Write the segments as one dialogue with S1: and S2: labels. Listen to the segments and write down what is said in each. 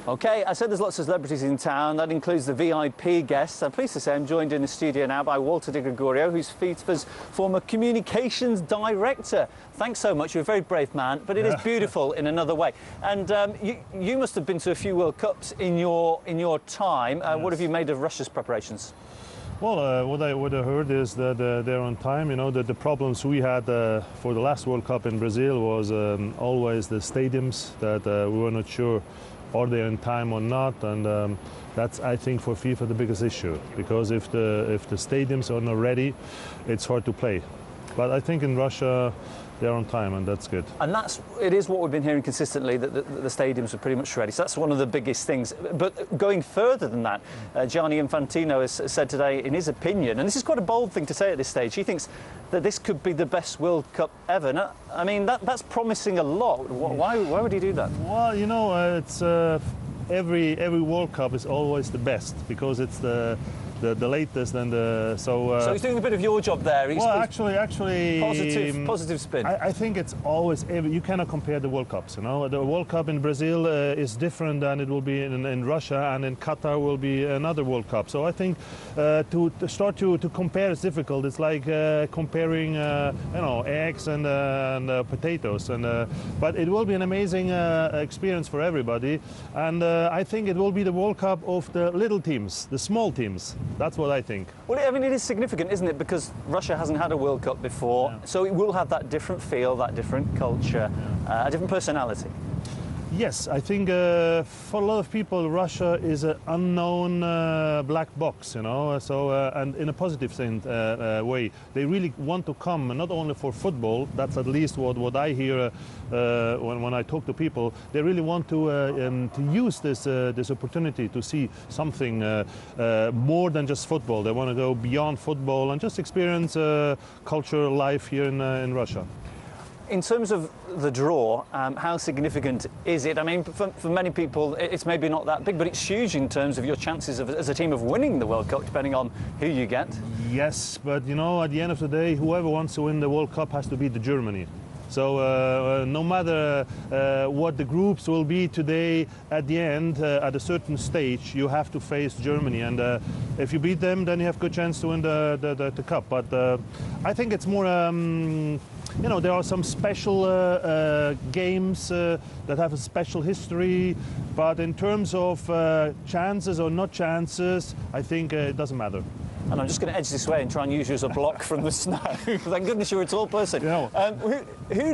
S1: Okay, I said there's lots of celebrities in town. That includes the VIP guests. I'm pleased to say I'm joined in the studio now by Walter Di Gregorio, who's FIFA's former communications director. Thanks so much. You're a very brave man, but it is beautiful in another way. And you must have been to a few World Cups in your time.
S2: Yes.
S1: What have you made of Russia's preparations?
S2: Well, what I heard is that they're on time. You know, that the problems we had for the last World Cup in Brazil was always the stadiums, that we were not sure are they in time or not, and that's, I think, for FIFA the biggest issue, because if the stadiums are not ready, it's hard to play. But I think in Russia they're on time, and that's good.
S1: And it is what we've been hearing consistently, that the stadiums are pretty much ready. So that's one of the biggest things. But going further than that, Gianni Infantino has said today, in his opinion, and this is quite a bold thing to say at this stage, he thinks that this could be the best World Cup ever. Now, I mean, that's promising a lot. Why would he do that?
S2: Well, you know, it's every World Cup is always the best, because it's the latest, and so
S1: he's doing a bit of your job there.
S2: Well, actually,
S1: positive spin.
S2: I think it's always you cannot compare the World Cups. You know, the World Cup in Brazil is different than it will be in Russia, and in Qatar will be another World Cup. So I think to start to compare is difficult. It's like comparing you know, eggs and potatoes, but it will be an amazing experience for everybody, and I think it will be the World Cup of the little teams, the small teams. That's what I think.
S1: Well, I mean, it is significant, isn't it? Because Russia hasn't had a World Cup before, so it will have that different feel, that different culture, a different personality.
S2: Yes, I think for a lot of people, Russia is an unknown black box, you know, so, and in a positive sense, way. They really want to come, not only for football, that's at least what I hear when I talk to people. They really want to use this opportunity to see something more than just football. They want to go beyond football and just experience cultural life here in Russia.
S1: In terms of the draw, how significant is it? I mean, for many people, it's maybe not that big, but it's huge in terms of your chances as a team of winning the World Cup, depending on who you get.
S2: Yes, but you know, at the end of the day, whoever wants to win the World Cup has to beat the Germany. So no matter what the groups will be today, at the end, at a certain stage, you have to face Germany, and if you beat them, then you have a good chance to win the cup. But I think it's more, you know, there are some special games that have a special history, but in terms of chances or not chances, I think it doesn't matter.
S1: And I'm just going to edge this way and try and use you as a block from the snow. Thank goodness you're a tall person.
S2: Yeah.
S1: Who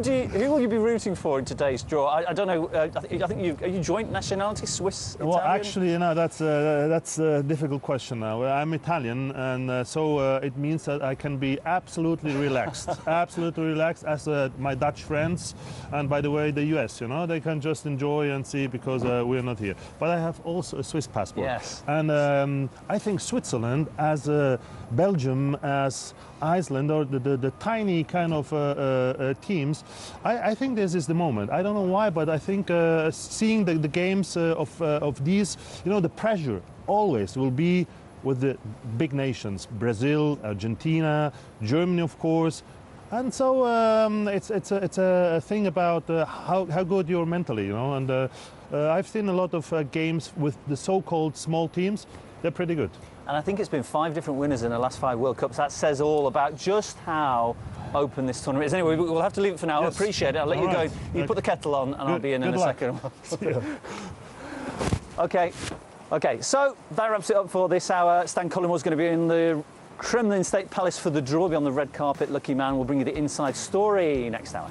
S1: will you be rooting for in today's draw? I don't know. I think are you joint nationality, Swiss, Italian?
S2: Well, actually, you know, that's a difficult question now. I'm Italian, and so it means that I can be absolutely relaxed, absolutely relaxed, as my Dutch friends, and by the way, the US. You know, they can just enjoy and see, because we're not here. But I have also a Swiss passport.
S1: Yes.
S2: And I think Switzerland, as Belgium, as Iceland, or the tiny kind of teams, I think this is the moment. I don't know why, but I think seeing the games of these, you know, the pressure always will be with the big nations: Brazil, Argentina, Germany, of course. And so it's a thing about how good you're mentally, you know. And I've seen a lot of games with the so-called small teams. They're pretty good.
S1: And I think it's been 5 different winners in the last 5 World Cups. That says all about just how open this tournament is. Anyway, we'll have to leave it for now.
S2: Yes.
S1: I appreciate it. I'll let you go. You put the kettle on, and I'll be in a
S2: luck.
S1: second. Okay, so that wraps it up for this hour. Stan Collingwood's going to be in the Kremlin State Palace for the draw. Be on the red carpet. Lucky Man will bring you the inside story next hour.